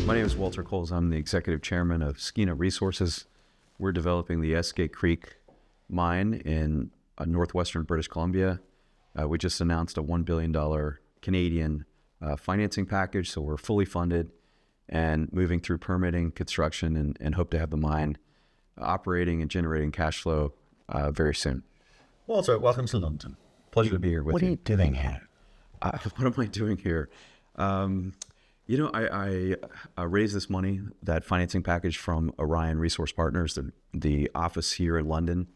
My name is Walter Coles. I'm the executive chairman of Skeena Resources. We're developing the Eskay Creek mine in northwestern British Columbia. We just announced a $1 billion Canadian financing package, so we're fully funded and moving through permitting, construction, and hope to have the mine operating and generating cash flow very soon. Walter, welcome to London. Pleasure to be here with you. What are you doing here? What am I doing here? I raised this money, that financing package from Orion Resource Partners. The office here in London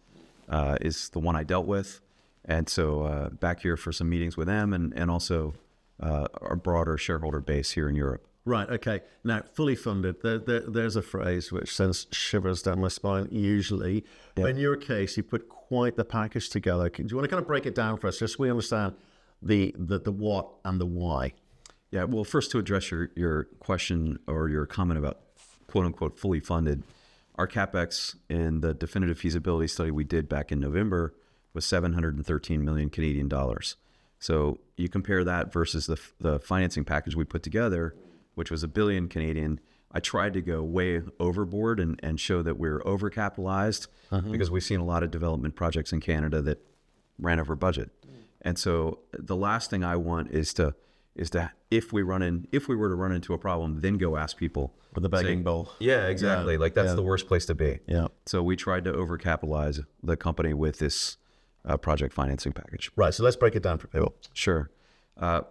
is the one I dealt with. And so back here for some meetings with them and also our broader shareholder base here in Europe. Right, okay. Now, fully funded, there's a phrase which sends shivers down my spine usually. Yeah. In your case, you put quite the package together. Do you want to kind of break it down for us, just so we understand the what and the why? Yeah, well, first to address your question or your comment about quote-unquote fully funded, our CapEx in the definitive feasibility study we did back in November was 713 million Canadian dollars. So you compare that versus the financing package we put together, which was $1 billion Canadian. I tried to go way overboard and show that we're overcapitalized because we've seen a lot of development projects in Canada that ran over budget. And so the last thing I want is to if we were to run into a problem, then go ask people with the begging bowl. Yeah, exactly. Yeah. Like that's the worst place to be. Yeah. So we tried to overcapitalize the company with this project financing package. Right. So let's break it down for people. Sure. In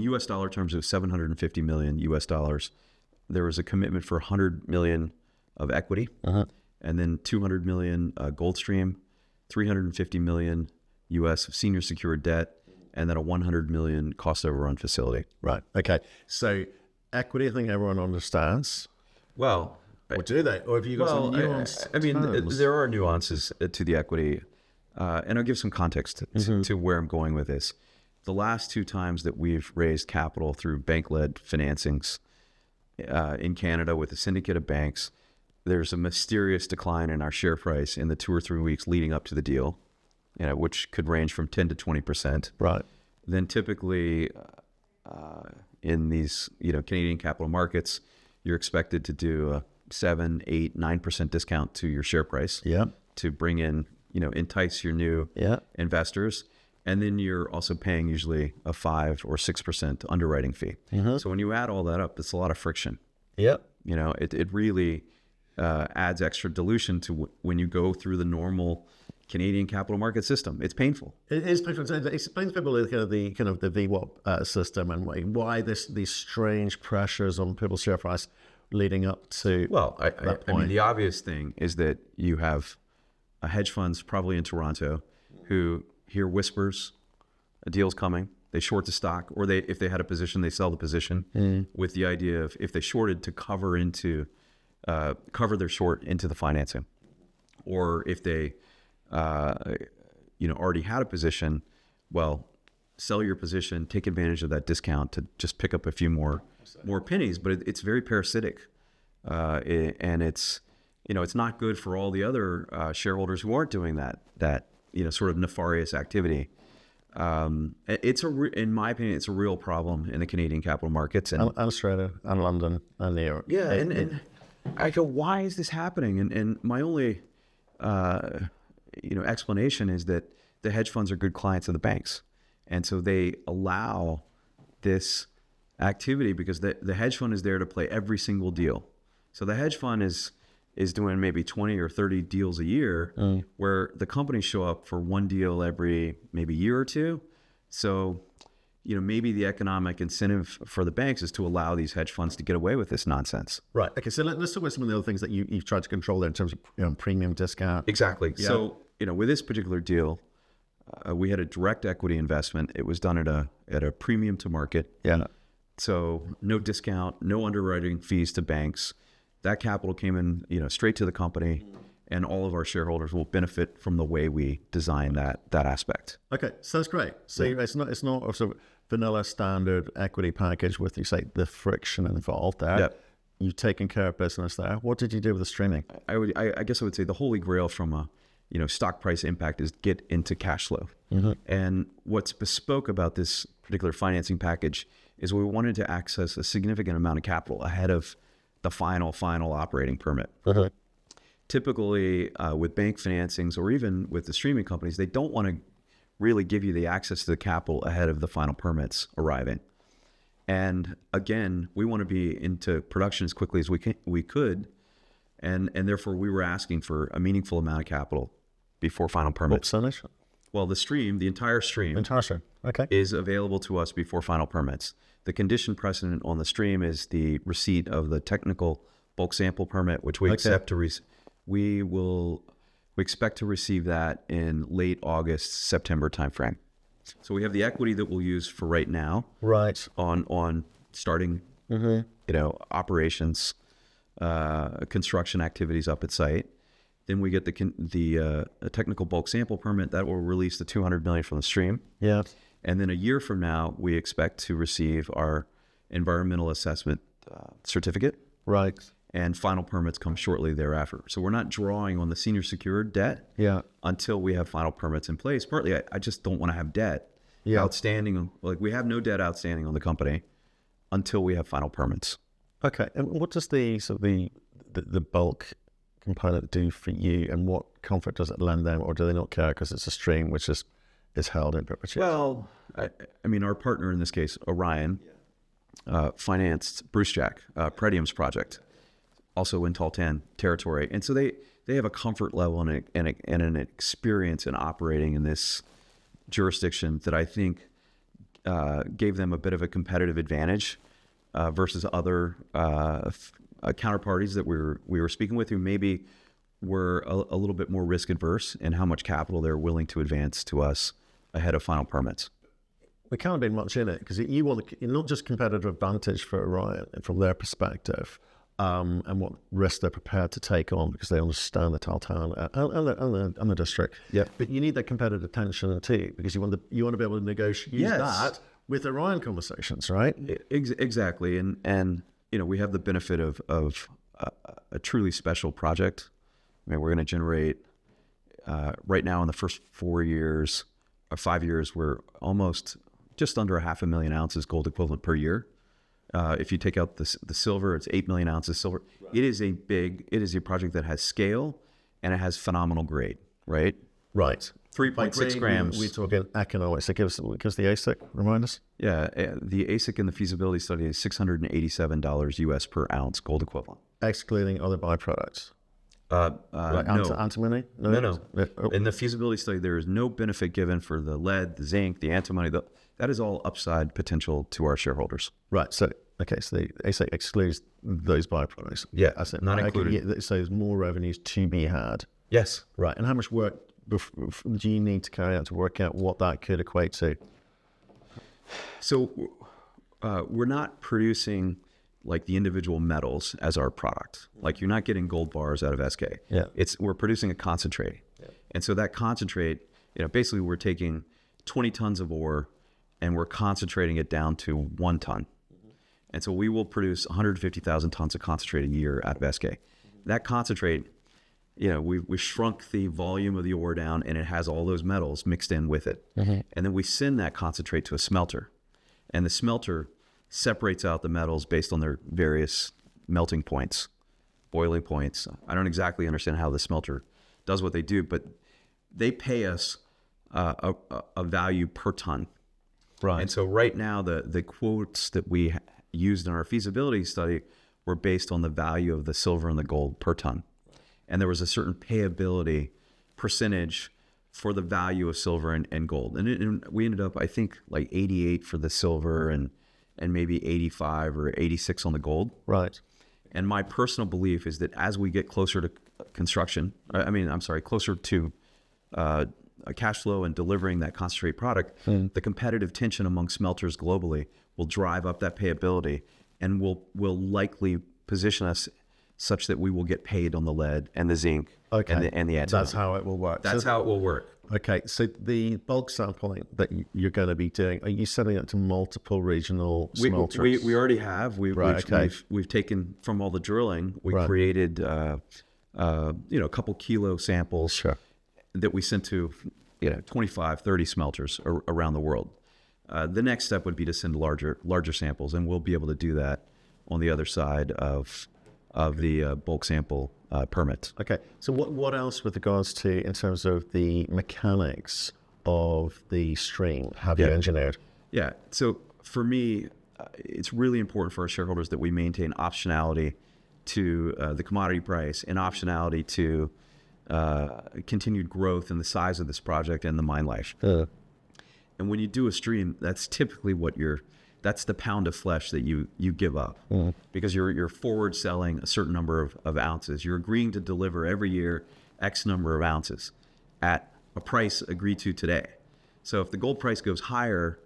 US dollar terms, it was 750 million US dollars. There was a commitment for 100 million of equity, and then 200 million gold stream, 350 million US of senior secured debt, and then a 100 million cost overrun facility. Right. Okay. So equity, I think everyone understands. Well, or do they? Or have you got some nuance? I mean, there are nuances to the equity, and I'll give some context to where I'm going with this. The last two times that we've raised capital through bank-led financings in Canada with a syndicate of banks, there's a mysterious decline in our share price in the 2 or 3 weeks leading up to the deal, which could range from 10 to 20%. Right. Then typically in these Canadian capital markets, you're expected to do a 7, 8, 9% discount to your share price to bring in, entice your new investors. And then you're also paying usually a 5 or 6% underwriting fee. So when you add all that up, it's a lot of friction. Yep. It really adds extra dilution to when you go through the normal Canadian capital market system. It's painful. It is painful. Explain to people the VWAP system and why these strange pressures on people's share price leading up to that point. I mean, the obvious thing is that you have hedge funds probably in Toronto who hear whispers, a deal's coming, they short the stock, or if they had a position, they sell the position with the idea of if they shorted to cover their short into the financing, or if they already had a position, well, sell your position, take advantage of that discount to just pick up a few more pennies. But it's very parasitic, and it's not good for all the other shareholders who aren't doing that sort of nefarious activity. In my opinion, it's a real problem in the Canadian capital markets and Australia and London and New York. Yeah, and I go, why is this happening? And my only explanation is that the hedge funds are good clients of the banks, and so they allow this activity because the hedge fund is there to play every single deal. So the hedge fund is doing maybe 20 or 30 deals a year, where the companies show up for one deal every maybe year or two. So, maybe the economic incentive for the banks is to allow these hedge funds to get away with this nonsense. Right. Okay. So let's talk about some of the other things that you've tried to control there in terms of premium discount. Exactly. Yeah. So, with this particular deal, we had a direct equity investment. It was done at a premium to market. Yeah. So no discount, no underwriting fees to banks. That capital came in, straight to the company, and all of our shareholders will benefit from the way we design that aspect. Okay, so that's great. So it's not a sort of vanilla standard equity package with, you say, the friction involved there. Yep. You've taken care of business there. What did you do with the streaming? I guess I would say the holy grail from a stock price impact is get into cash flow. And what's bespoke about this particular financing package is we wanted to access a significant amount of capital ahead of the final operating permit. Typically, with bank financings or even with the streaming companies, they don't want to really give you the access to the capital ahead of the final permits arriving. And again, we want to be into production as quickly as we could, and therefore we were asking for a meaningful amount of capital before final permits. What percentage? Well, the entire stream Okay. is available to us before final permits. The condition precedent on the stream is the receipt of the technical bulk sample permit, which we expect to we expect to receive that in late August, September timeframe. So we have the equity that we'll use for right now, Right. on starting, operations, construction activities up at site. Then we get the technical bulk sample permit that will release the $200 million from the stream. Yeah. And then a year from now, we expect to receive our environmental assessment certificate. Right. And final permits come shortly thereafter. So we're not drawing on the senior secured debt until we have final permits in place. Partly, I just don't want to have debt outstanding. Like, we have no debt outstanding on the company until we have final permits. Okay. And what does the bulk component do for you, and what comfort does it lend them, or do they not care because it's a stream which is held in perpetuity? Well, I mean, our partner in this case, Orion, financed Bruce Jack, Pretium's project, also in Taltan territory. And so they have a comfort level and an experience in operating in this jurisdiction that I think gave them a bit of a competitive advantage versus other counterparties that we were speaking with, who maybe were a little bit more risk adverse in how much capital they're willing to advance to us ahead of final permits. We can't have been much in it because you want not just competitive advantage for Orion from their perspective, and what risk they're prepared to take on because they understand the Taltan and the district. Yeah. But you need that competitive tension too, because you want to be able to negotiate that with Orion conversations, right? Exactly. And we have the benefit of a truly special project. I mean, we're going to generate right now in the first 4 years or 5 years, we're almost just under 500,000 ounces gold equivalent per year. If you take out the silver, it's 8 million ounces silver. Right. It is a project that has scale and it has phenomenal grade, right? Right. 3.6 grams. We're talking economics. So give us the AISC, remind us. Yeah, the AISC in the feasibility study is $687 US per ounce gold equivalent. Excluding other byproducts. Like no. Antimony? No. In the feasibility study, there is no benefit given for the lead, the zinc, the antimony. That is all upside potential to our shareholders. Right. So the AISC excludes those byproducts. Yeah, not included. So there's more revenues to be had. Yes. Right. And how much work do you need to carry out to work out what that could equate to? So we're not producing like the individual metals as our product. Like, you're not getting gold bars out of Eskay. Yeah. We're producing a concentrate. Yeah. And so that concentrate, basically we're taking 20 tons of ore and we're concentrating it down to 1 ton. Mm-hmm. And so we will produce 150,000 tons of concentrate a year out of Eskay. Mm-hmm. That concentrate, we shrunk the volume of the ore down, and it has all those metals mixed in with it. Mm-hmm. And then we send that concentrate to a smelter, and the smelter separates out the metals based on their various melting points, boiling points. I don't exactly understand how the smelter does what they do, but they pay us a value per ton. Right. And so right now, the quotes that we used in our feasibility study were based on the value of the silver and the gold per ton. And there was a certain payability percentage for the value of silver and gold. And we ended up, I think, like 88 for the silver and maybe 85 or 86 on the gold. Right. And my personal belief is that as we get closer to construction, closer to a cash flow and delivering that concentrate product, the competitive tension among smelters globally will drive up that payability and will likely position us such that we will get paid on the lead and the zinc and the antimony. That's how it will work. That's how it will work. Okay, so the bulk sampling that you're going to be doing, are you sending it to multiple regional smelters? We already have. We've taken from all the drilling. We created a couple kilo samples that we sent to 25, 30 smelters around the world. The next step would be to send larger samples, and we'll be able to do that on the other side of the bulk sample permit. Okay. So what else with regards to in terms of the mechanics of the stream have you engineered? Yeah. So for me, it's really important for our shareholders that we maintain optionality to the commodity price and optionality to continued growth in the size of this project and the mine life. And when you do a stream, that's typically that's the pound of flesh that you give up because you're forward selling a certain number of ounces. You're agreeing to deliver every year X number of ounces at a price agreed to today. So if the gold price goes higher,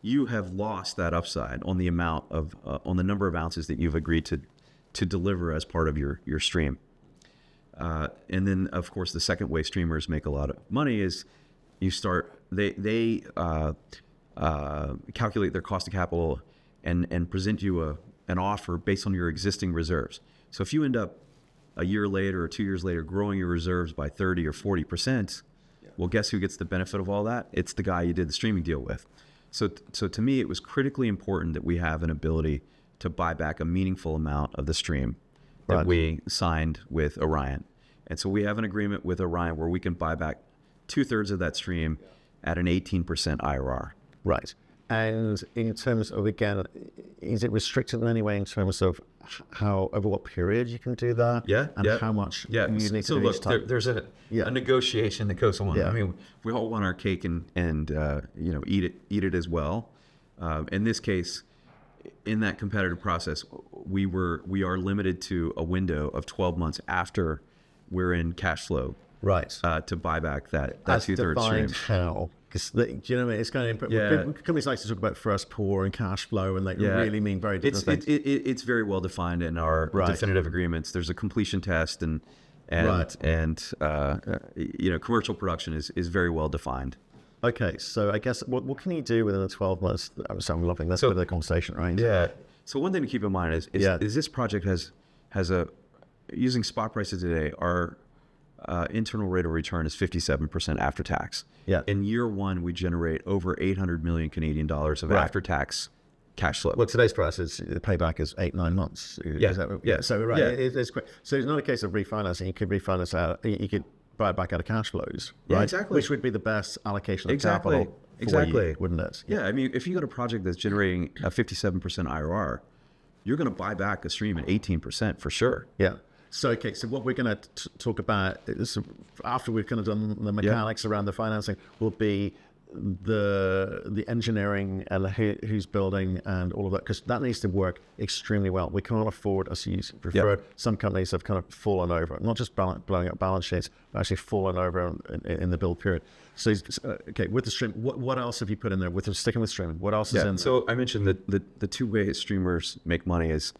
you have lost that upside on the amount of on the number of ounces that you've agreed to deliver as part of your stream. And then, of course, the second way streamers make a lot of money is they calculate their cost of capital and present you an offer based on your existing reserves. So if you end up a year later or 2 years later growing your reserves by 30 or 40%, well, guess who gets the benefit of all that? It's the guy you did the streaming deal with. So to me, it was critically important that we have an ability to buy back a meaningful amount of the stream that we signed with Orion. And so we have an agreement with Orion where we can buy back 2/3 of that stream at an 18% IRR. Right. And in terms of, again, is it restricted in any way in terms of over what period you can do that? And how much you need to do each time? There's a negotiation that goes on. I mean, we all want our cake and eat it as well. In this case, in that competitive process, we are limited to a window of 12 months after we're in cash flow. To buy back that 2/3 stream. How? Because do you know what I mean? It's kind of companies like to talk about first pour and cash flow, and they really mean very different things. It's very well defined in our definitive agreements. There's a completion test, and commercial production is very well defined. Okay, so I guess what can you do within the 12 months? I'm loving this bit of the conversation, right? Yeah. So one thing to keep in mind is this project has a using spot prices today, our internal rate of return is 57% after tax. In year one, we generate over 800 million Canadian dollars of after tax cash flow. Well, today's price is the payback is 8-9 months. So it's quick. So it's not a case of refinancing. You could refinance out. You could buy it back out of cash flows, right? Exactly. Which would be the best allocation of capital for you, wouldn't it? Yeah. I mean, if you got a project that's generating a 57% IRR, you're going to buy back a stream at 18% for sure. So, okay, so what we're going to talk about is, after we've kind of done the mechanics around the financing, will be the engineering and who's building and all of that, because that needs to work extremely well. We can't afford, as you referred, some companies have kind of fallen over, not just blowing up balance sheets, but actually fallen over in the build period. So, okay, with the stream, what else have you put in there? Sticking with streaming, what else is in there? So I mentioned that the two ways streamers make money is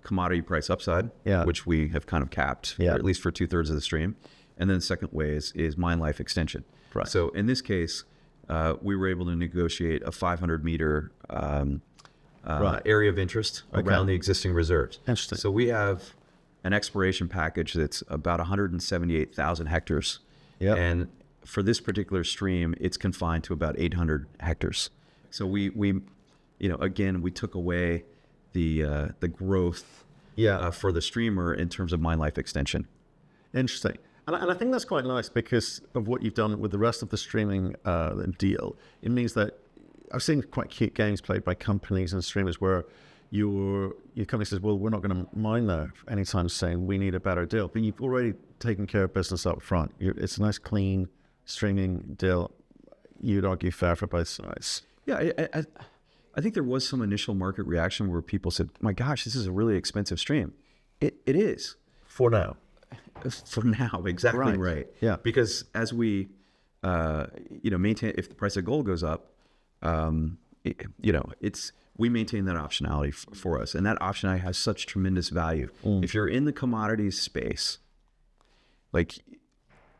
commodity price upside, which we have kind of capped, or at least for 2/3 of the stream. And then the second way is mine life extension. So in this case, we were able to negotiate a 500-meter area of interest around the existing reserves. Interesting. So we have an exploration package that's about 178,000 hectares. And for this particular stream, it's confined to about 800 hectares. So we again, we took away the growth for the streamer in terms of mine life extension. Interesting. And I think that's quite nice because of what you've done with the rest of the streaming deal. It means that I've seen quite cute games played by companies and streamers where your company says, well, we're not going to mine there anytime soon. We need a better deal. But you've already taken care of business up front. It's a nice, clean streaming deal. You'd argue fair for both sides. Yeah, I think there was some initial market reaction where people said, my gosh, this is a really expensive stream. It is. For now. For now, exactly right. Yeah. Because as we, maintain, if the price of gold goes up, we maintain that optionality for us. And that optionality has such tremendous value. If you're in the commodities space, like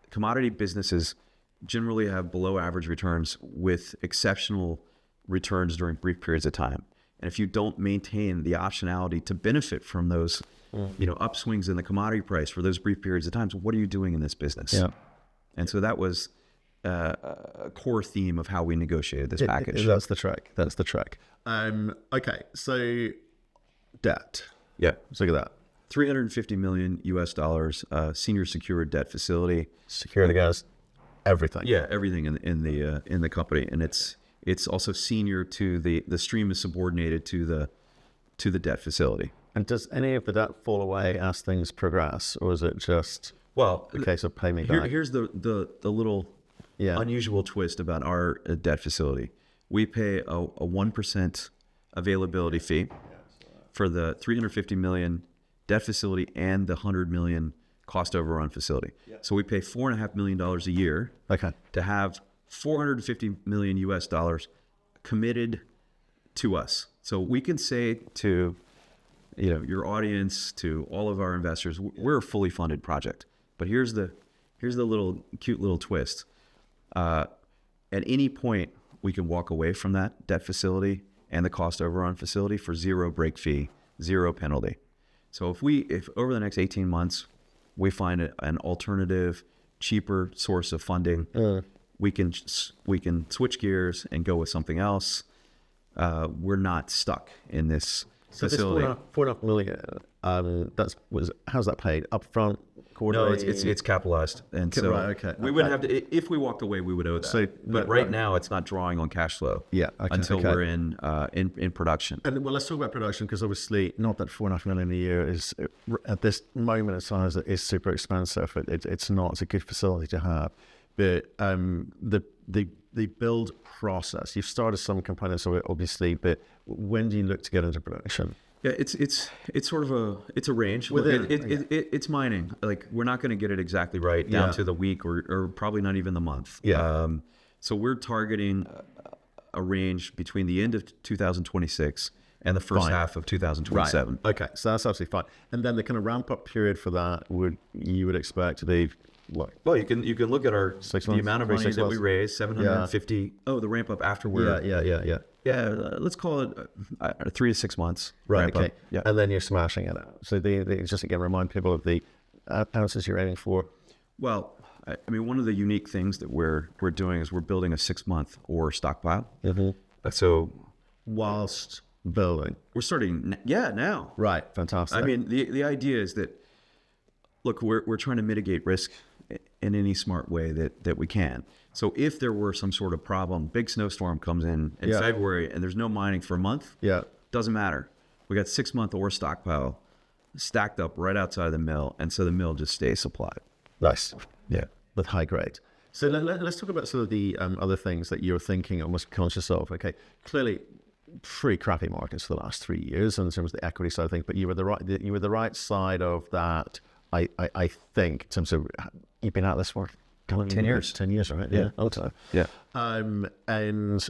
commodity businesses generally have below average returns with exceptional returns during brief periods of time. And if you don't maintain the optionality to benefit from those, upswings in the commodity price for those brief periods of time, so what are you doing in this business? And so that was a core theme of how we negotiated this package. That's the track. That's the track. Okay, so debt. Yeah. Let's look at that. $350 million US, senior secured debt facility. Security guys, everything. Yeah, everything in the company, and it's also senior to the stream is subordinated to the debt facility. And does any of the debt fall away as things progress, or is it just Well, a case of pay me back? here's the little unusual twist about our debt facility. We pay a 1% availability fee for the $350 million debt facility and the $100 million cost overrun facility. So we pay $4.5 million a year to have $450 million US committed to us. So we can say to your audience, to all of our investors, we're a fully funded project. But here's the cute little twist. At any point, we can walk away from that debt facility and the cost overrun facility for zero break fee, zero penalty. So if over the next 18 months we find an alternative, cheaper source of funding, we can switch gears and go with something else. We're not stuck in this facility. So this $4.5 million, how's that paid? Upfront, quarterly? No, it's capitalized, and so we wouldn't have to. If we walked away, we would owe that. But right now, it's not drawing on cash flow. Until we're in production. And well, let's talk about production, because obviously, not that $4.5 million a year is at this moment in time is super expensive. It's not. It's a good facility to have, but the build process. You've started some components of it, obviously, but when do you look to get into production? Yeah, it's sort of a range. It's mining. Like, we're not going to get it exactly right down to the week or probably not even the month. So we're targeting a range between the end of 2026 and the first half of 2027. Right. Okay, so that's absolutely fine. And then the kind of ramp up period for that you would expect to be what? Well, you can look at the amount of money that we raised, 750. Oh, the ramp up after we're let's call it 3 to 6 months. Right. Okay. Yeah. And then you're smashing it out. So just again remind people of the ounces you're aiming for. Well, I mean, one of the unique things that we're doing is we're building a 6-month ore stockpile. So whilst building, we're starting now. Right. Fantastic. I mean, the idea is that, look, we're trying to mitigate risk in any smart way that we can. So if there were some sort of problem, big snowstorm comes in February and there's no mining for a month, doesn't matter. We got 6-month ore stockpile stacked up right outside of the mill, and so the mill just stays supplied. Nice. Yeah. With high grade. So let's talk about sort of the other things that you're thinking or must be conscious of. Okay, clearly pretty crappy markets for the last 3 years in terms of the equity side of things, but you were the right side of that. I think in terms of you've been at this for 10 years. 10 years, right? Yeah. Long time. Yeah. And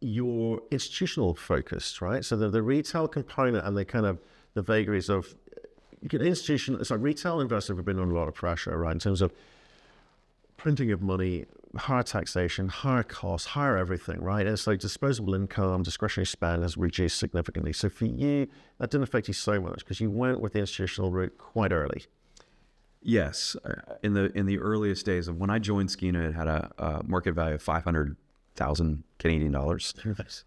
you're institutional focused, right? So the retail component and the kind of the vagaries of retail investors have been under a lot of pressure, right? In terms of printing of money, higher taxation, higher costs, higher everything, right? And it's like disposable income, discretionary spend has reduced significantly. So for you, that didn't affect you so much because you went with the institutional route quite early. Yes, in the earliest days of when I joined Skeena, it had a market value of 500,000 Canadian dollars. Nice.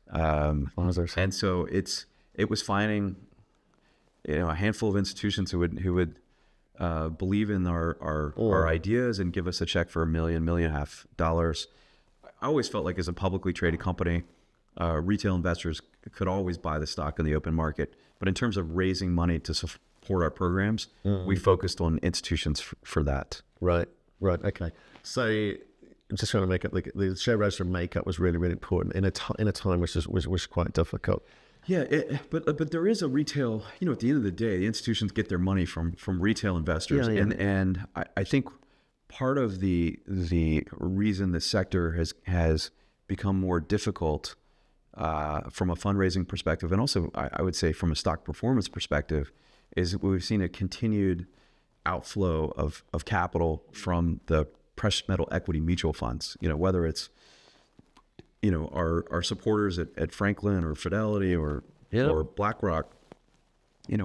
And so it was finding a handful of institutions who would believe in our ideas and give us a check for $1 million, $1.5 million. I always felt like as a publicly traded company, retail investors could always buy the stock in the open market. But in terms of raising money to support our programs, we focused on institutions for that. Right. Okay. So I'm just trying to make it like the share register makeup was really, really important in a time which was quite difficult. Yeah, but there is a retail, at the end of the day, the institutions get their money from retail investors. And I think part of the reason the sector has become more difficult from a fundraising perspective, and also I would say from a stock performance perspective, is we've seen a continued outflow of capital from the precious metal equity mutual funds, whether it's our supporters at Franklin or Fidelity or BlackRock,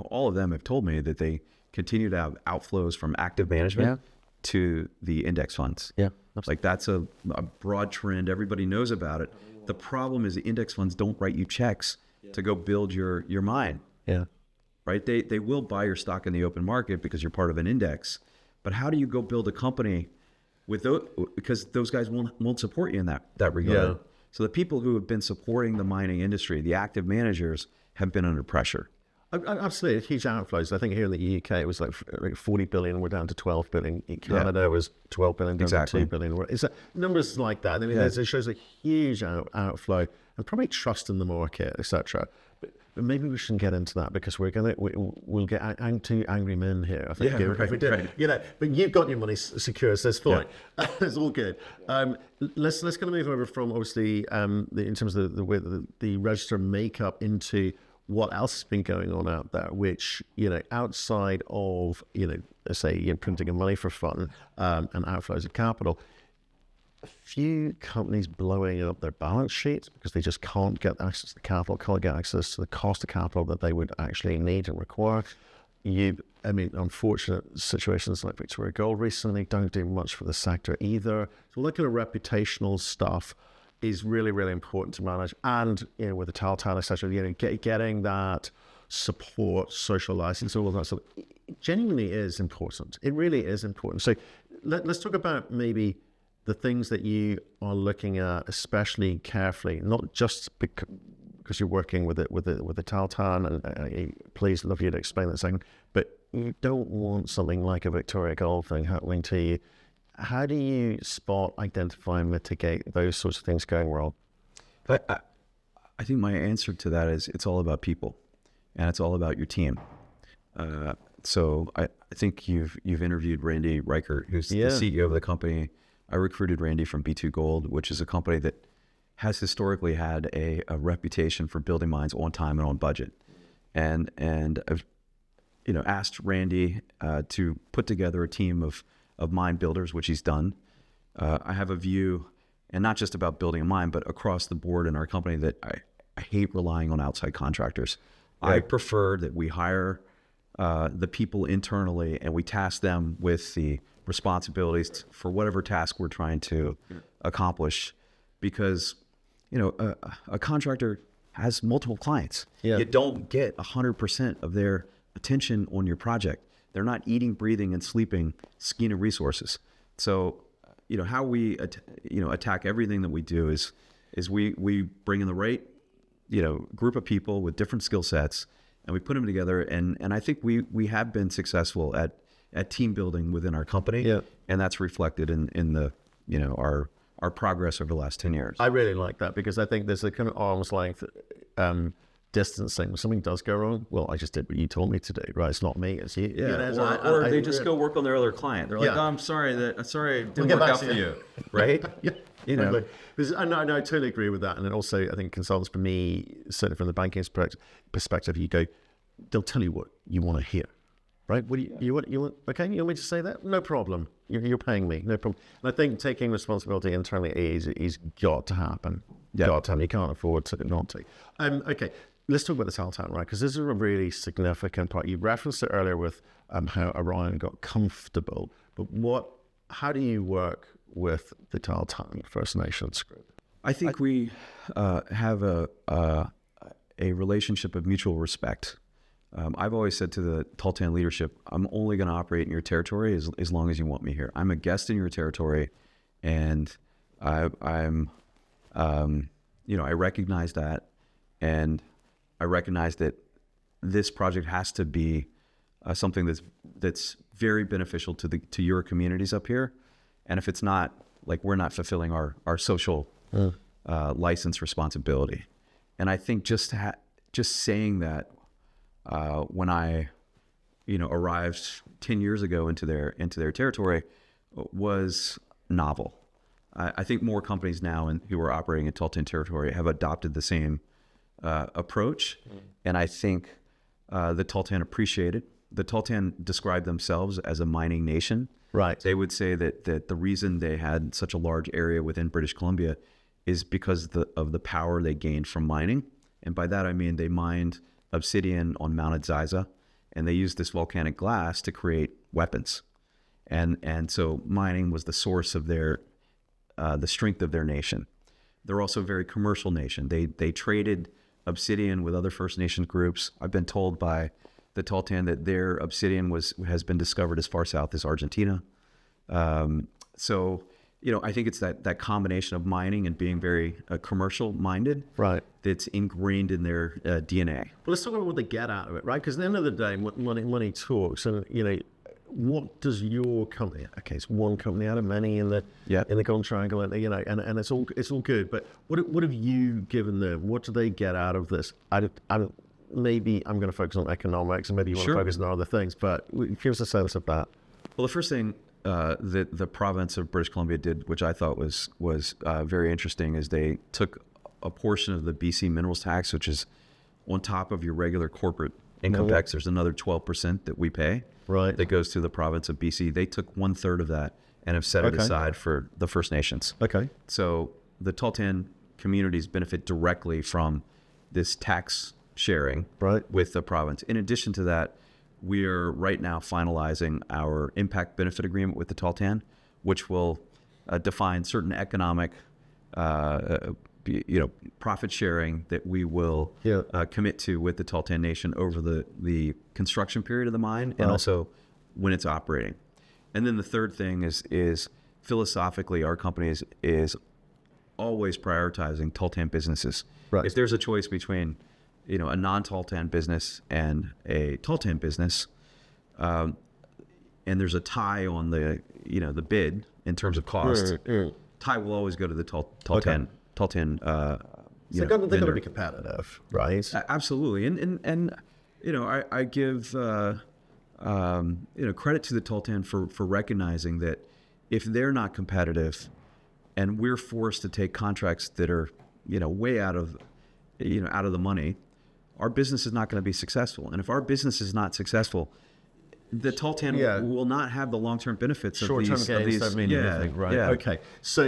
all of them have told me that they continue to have outflows from active management to the index funds. Yeah, like that's a broad trend. Everybody knows about it. The problem is the index funds don't write you checks to go build your mine. Yeah. Right? They will buy your stock in the open market because you're part of an index. But how do you go build a company with those? Because those guys won't support you in that regard. Yeah. So the people who have been supporting the mining industry, the active managers, have been under pressure. Absolutely, huge outflows. I think here in the UK it was like 40 billion. We're down to 12 billion. In Canada it was 12 billion down Exactly. to 2 billion. It's numbers like that. I mean, it shows a huge outflow and probably trust in the market, etc. But maybe we shouldn't get into that because we'll get too angry men here. I think if we did. Right. You know, but you've got your money secure, so it's fine. It's all good. Let's kind of move over from obviously in terms of the way the register makeup into what else has been going on out there, which, you know, outside of, you know, let's say you're printing of money for fun and outflows of capital, a few companies blowing up their balance sheets because they just can't get access to the capital, can't get access to the cost of capital that they would actually need and require. Unfortunate situations like Victoria Gold recently don't do much for the sector either. So looking at reputational stuff is really, really important to manage. And, you know, with the Taltan, etc., you know, getting that support, social license, all of that stuff, it genuinely is important. It really is important. So let's talk about maybe the things that you are looking at, especially carefully, not just because you're working with the Taltan, and I please love you to explain that a second, but you don't want something like a Victoria Gold thing happening to you. How do you spot, identify, and mitigate those sorts of things going wrong? I think my answer to that is it's all about people, and it's all about your team. So I think you've interviewed Randy Reichert, who's the CEO of the company. I recruited Randy from B2 Gold, which is a company that has historically had a reputation for building mines on time and on budget. And I've, you know, asked Randy to put together a team of mine builders, which he's done. I have a view, and not just about building a mine, but across the board in our company, that I hate relying on outside contractors. Right. I prefer that we hire the people internally and we task them with the responsibilities for whatever task we're trying to accomplish, because, you know, a contractor has multiple clients. You don't get 100% of their attention on your project. They're not eating, breathing, and sleeping Skeena Resources. So, you know, how we attack everything that we do is we bring in the right, you know, group of people with different skill sets, and we put them together. And I think we have been successful at team building within our company, and that's reflected in the, you know, our progress over the last 10 years. I really like that because I think there's a kind of arm's length distancing. When something does go wrong, well, I just did what you told me to do, right? It's not me, it's you. Yeah, you know, or they just go work on their other client. They're like, oh, I'm sorry it didn't work out for you, right? You know, because I totally agree with that. And then also, I think consultants, for me, certainly from the banking perspective, they'll tell you what you want to hear, right? What do you want? Okay, you want me to say that? No problem. You're paying me, no problem. And I think taking responsibility internally is got to happen. Got to happen. You can't afford to not to. Okay. Let's talk about the Taltan, right? Because this is a really significant part. You referenced it earlier with how Orion got comfortable, but how do you work with the Taltan First Nations group? I think we have a relationship of mutual respect. I've always said to the Taltan leadership, I'm only going to operate in your territory as long as you want me here. I'm a guest in your territory, and I'm you know, I recognize that, and I recognize that this project has to be something that's very beneficial to your communities up here. And if it's not, like, we're not fulfilling our social license responsibility. And I think just saying that when I, you know, arrived 10 years ago into their territory was novel. I think more companies now who are operating in Taltan territory have adopted the same approach, and I think the Taltan appreciate it. The Taltan describe themselves as a mining nation. Right. They would say that the reason they had such a large area within British Columbia is because of the power they gained from mining. And by that I mean they mined obsidian on Mount Ziza, and they used this volcanic glass to create weapons. and so mining was the source of their the strength of their nation. They're also a very commercial nation. They traded obsidian with other First Nations groups. I've been told by the Taltan that their obsidian has been discovered as far south as Argentina. So, I think it's that combination of mining and being very commercial minded, right, that's ingrained in their DNA. Well, let's talk about what they get out of it, right? Because at the end of the day, money talks, and what does your company? Okay, it's one company out of many in the Golden Triangle, and and it's all good. But what have you given them? What do they get out of this? Maybe I'm going to focus on economics, and maybe you want to focus on other things. But give us a sense of that. Well, the first thing that the province of British Columbia did, which I thought was very interesting, is they took a portion of the BC minerals tax, which is on top of your regular corporate income tax. There's another 12% that we pay. Right. That goes to the province of BC. They took 1/3 of that and have set it aside for the First Nations. Okay. So the Taltan communities benefit directly from this tax sharing with the province. In addition to that, we're right now finalizing our impact benefit agreement with the Taltan, which will define certain economic profit sharing that we will commit to with the Taltan Nation over the construction period of the mine and also when it's operating. And then the third thing is philosophically, our company is always prioritizing Taltan businesses. Right. If there's a choice between a non-Taltan business and a Taltan business, and there's a tie on the the bid in terms of cost, tie will always go to the Taltan. Taltan, they've got to be competitive, right? Absolutely, and I give credit to the Taltan for recognizing that if they're not competitive, and we're forced to take contracts that are way out of the money, our business is not going to be successful. And if our business is not successful, the Taltan will not have the long-term benefits of these. Don't mean anything, right? Yeah. Okay. So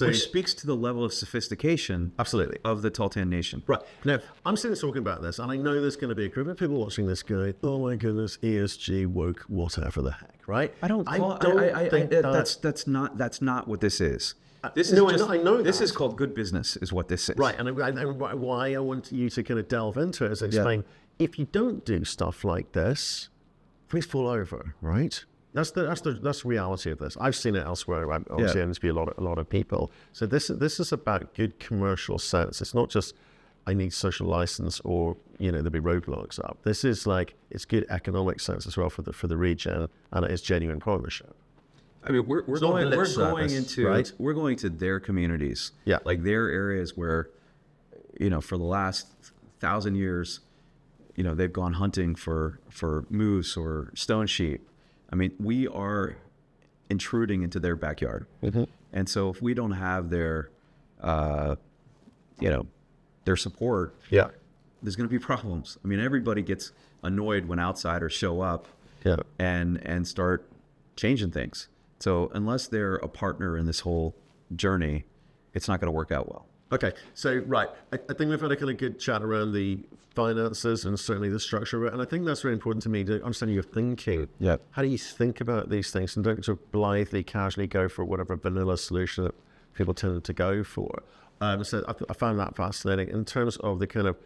which speaks to the level of sophistication, absolutely, of the Taltan Nation. Right. Now, I'm sitting talking about this, and I know there's going to be a group of people watching this going, "Oh my goodness, ESG woke, whatever the heck," right? That's not what this is. I know this is called good business, is what this is. Right, and why I want you to kind of delve into it is explain, if you don't do stuff like this, things fall over, right? That's the reality of this. I've seen it elsewhere. Obviously, there must be a lot of people. So this is about good commercial sense. It's not just I need social license or there'll be roadblocks up. This is it's good economic sense as well for the region, and it is genuine partnership. I mean, we're going to their communities, like their areas where, for the last 1,000 years, they've gone hunting for moose or stone sheep. I mean, we are intruding into their backyard, and so if we don't have their, their support, there's going to be problems. I mean, everybody gets annoyed when outsiders show up, and start changing things. So unless they're a partner in this whole journey, it's not going to work out well. Okay, so I think we've had a kind of good chat around the finances and certainly the structure of it, and I think that's really important to me to understand your thinking. Yeah. How do you think about these things, and don't sort of blithely, casually go for whatever vanilla solution that people tend to go for? So I found that fascinating in terms of the kind of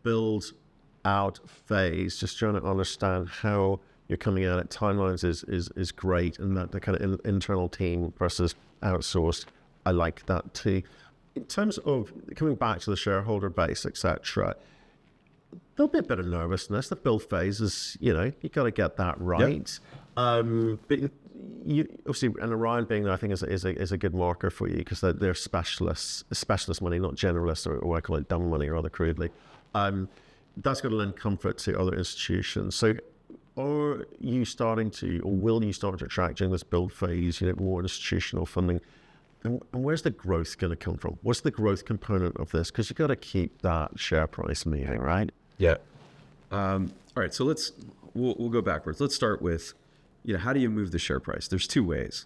build out phase. Just trying to understand how you're coming at it. Timelines is great, and that the kind of internal team versus outsourced, I like that too. In terms of coming back to the shareholder base, etc., there'll be a bit of nervousness. The build phase is, you got to get that right. But you obviously, and Orion being there, I think is a good marker for you because they're specialist money, not generalists or what I call it dumb money, rather crudely. That's going to lend comfort to other institutions. So, are you starting to, or will you start to attract during this build phase, more institutional funding? And where's the growth going to come from? What's the growth component of this? Because you've got to keep that share price moving, right? Yeah. All right. So we'll go backwards. Let's start with, how do you move the share price? There's two ways.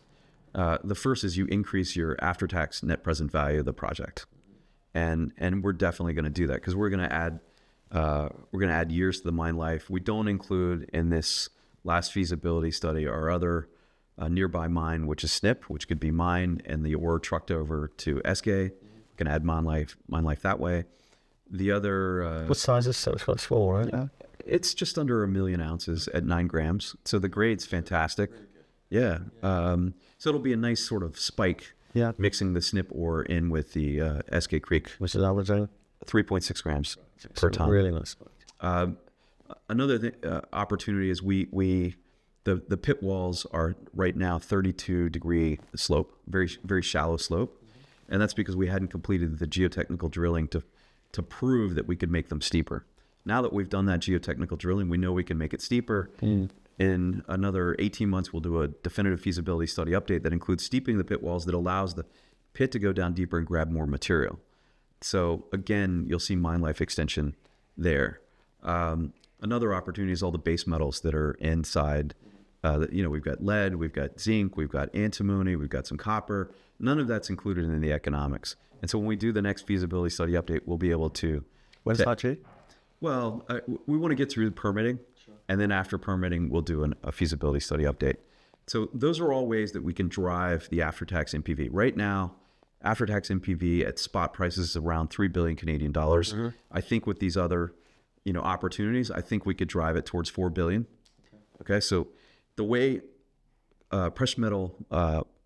The first is you increase your after-tax net present value of the project, and we're definitely going to do that because we're going to add years to the mine life. We don't include in this last feasibility study our other a nearby mine, which is SNP, which could be mined and the ore trucked over to Eskay. We can add mine life that way. The other... what size is it? It's quite small, right? It's just under 1 million ounces at 9 grams. So the grade's fantastic. Yeah. So it'll be a nice sort of spike mixing the SNP ore in with the Eskay Creek. Which is averaging? 3.6 grams per ton. Really nice. Another opportunity is the pit walls are right now 32-degree slope, very, very shallow slope. And that's because we hadn't completed the geotechnical drilling to prove that we could make them steeper. Now that we've done that geotechnical drilling, we know we can make it steeper. In another 18 months, we'll do a definitive feasibility study update that includes steepening the pit walls that allows the pit to go down deeper and grab more material. So again, you'll see mine life extension there. Another opportunity is all the base metals that are inside. We've got lead, we've got zinc, we've got antimony, we've got some copper. None of that's included in the economics. And so when we do the next feasibility study update, we'll be able to... When's that due? Well, we want to get through the permitting, and then after permitting, we'll do a feasibility study update. So those are all ways that we can drive the after-tax NPV. Right now, after-tax NPV at spot prices is around 3 billion Canadian dollars. I think with these other, opportunities, I think we could drive it towards 4 billion. Okay, so the way precious metal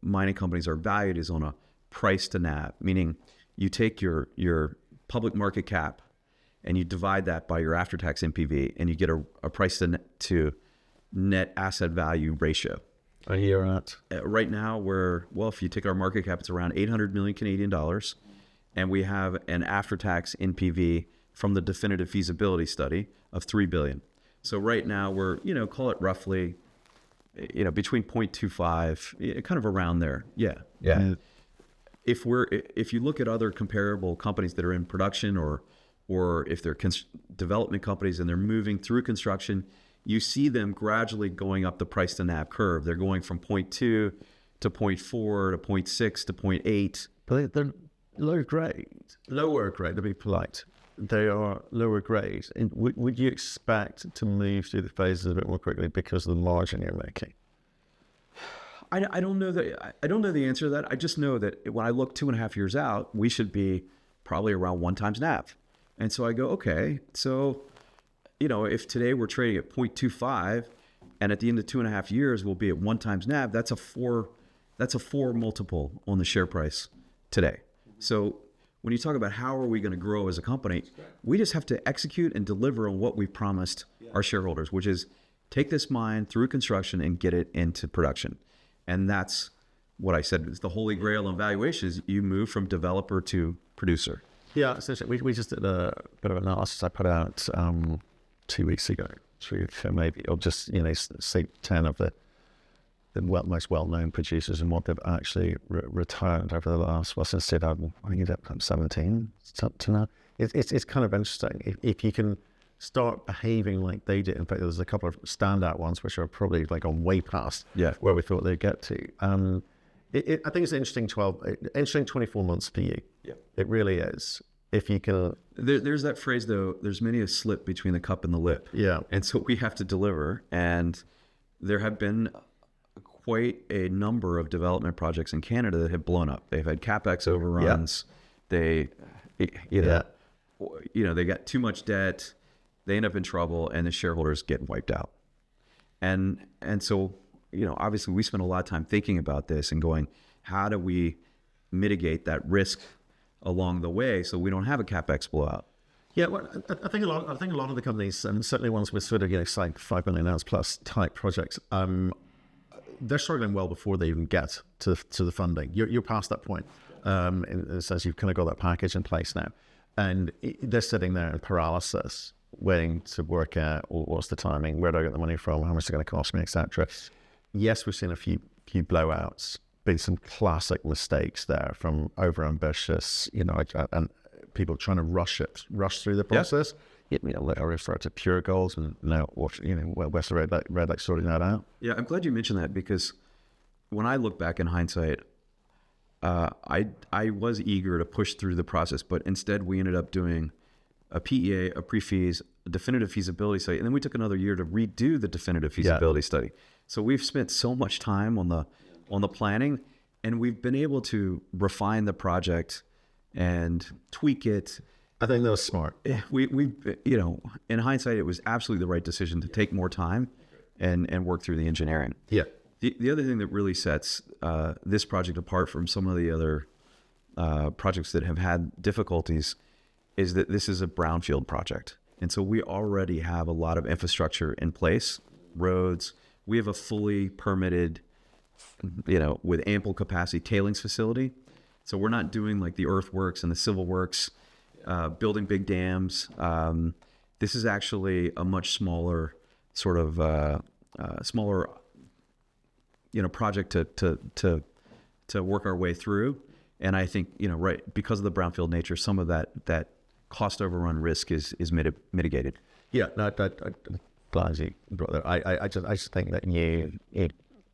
mining companies are valued is on a price to NAV, meaning you take your public market cap and you divide that by your after-tax NPV, and you get a price to net asset value ratio. A year at? Right now, if you take our market cap, it's around 800 million Canadian dollars, and we have an after-tax NPV from the definitive feasibility study of 3 billion. So right now we're, call it roughly, between 0.25, kind of around there. Yeah. Yeah. If you look at other comparable companies that are in production or if they're development companies and they're moving through construction, you see them gradually going up the price to NAV curve. They're going from 0.2 to 0.4 to 0.6 to 0.8. But they're lower grade, to be polite. They are lower grade. And would you expect to move through the phases a bit more quickly because of the margin you're making? I don't know that. I don't know the answer to that. I just know that when I look 2.5 years out, we should be probably around 1 times NAV. And so I go, okay, so, if today we're trading at 0.25 and at the end of 2.5 years, we'll be at 1 times NAV, that's a 4 multiple on the share price today. So when you talk about how are we going to grow as a company, we just have to execute and deliver on what we've promised our shareholders, which is take this mine through construction and get it into production. And that's what I said is the holy grail on valuation is you move from developer to producer. Yeah, essentially, we just did a bit of analysis I put out 2 weeks ago, maybe, or just, say 10 of the most well-known producers and what they've actually returned over the last, since 2017 to now. It's kind of interesting. If you can start behaving like they did, in fact, there's a couple of standout ones which are probably like on way past where we thought they'd get to. I think it's an interesting 24 months for you. Yeah. It really is. If you can... There's that phrase, though, there's many a slip between the cup and the lip. Yeah. And so we have to deliver. And there have been quite a number of development projects in Canada that have blown up. They've had CapEx overruns. Yeah. They got too much debt. They end up in trouble, and the shareholders get wiped out. And so... obviously we spent a lot of time thinking about this and going, how do we mitigate that risk along the way so we don't have a CapEx blowout? Yeah, well, I think a lot of the companies, and certainly ones with sort of, say 5 million ounce plus type projects, they're struggling well before they even get to the funding. You're past that point. It says you've kind of got that package in place now, and they're sitting there in paralysis, waiting to work out what's the timing, where do I get the money from, how much it's going to cost me, etc. Yes, we've seen a few blowouts, been some classic mistakes there from overambitious, and people trying to rush through the process. Yep. I refer to pure goals, and now West Red Lake sorting that out. Yeah, I'm glad you mentioned that because when I look back in hindsight, I was eager to push through the process, but instead we ended up doing a PEA, a pre-feas, a definitive feasibility study, and then we took another year to redo the definitive feasibility study. So we've spent so much time on the planning, and we've been able to refine the project and tweak it. I think that was smart. We in hindsight, it was absolutely the right decision to take more time and work through the engineering. Yeah. The other thing that really sets this project apart from some of the other projects that have had difficulties is that this is a brownfield project. And so we already have a lot of infrastructure in place, roads. We have a fully permitted, with ample capacity tailings facility. So we're not doing like the earthworks and the civil works, building big dams. This is actually a much smaller sort of project to work our way through. And I think, right, because of the brownfield nature, some of that cost overrun risk is mitigated. Yeah, no, I'm glad you brought that. I just think that you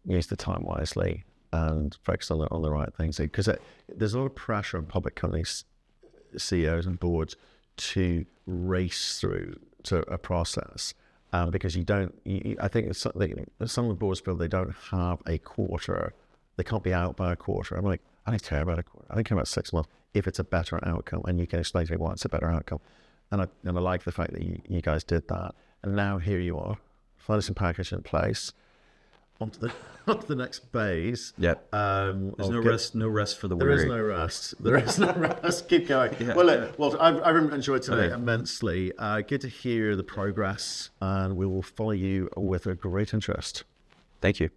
use the time wisely and focus on the right things, because there's a lot of pressure on public companies, CEOs and boards to race through to a process. Because I think some of the boards feel they don't have a quarter, they can't be out by a quarter. I'm like, I don't care about a quarter. I don't care about 6 months if it's a better outcome, and you can explain to me why it's a better outcome. And I like the fact that you guys did that. And now here you are, financing package in place, onto the next phase. Yep. There's no rest for the weary. There is no rest. There is no rest. Keep going. Yeah, well, I've enjoyed today immensely. Good to hear the progress, and we will follow you with a great interest. Thank you.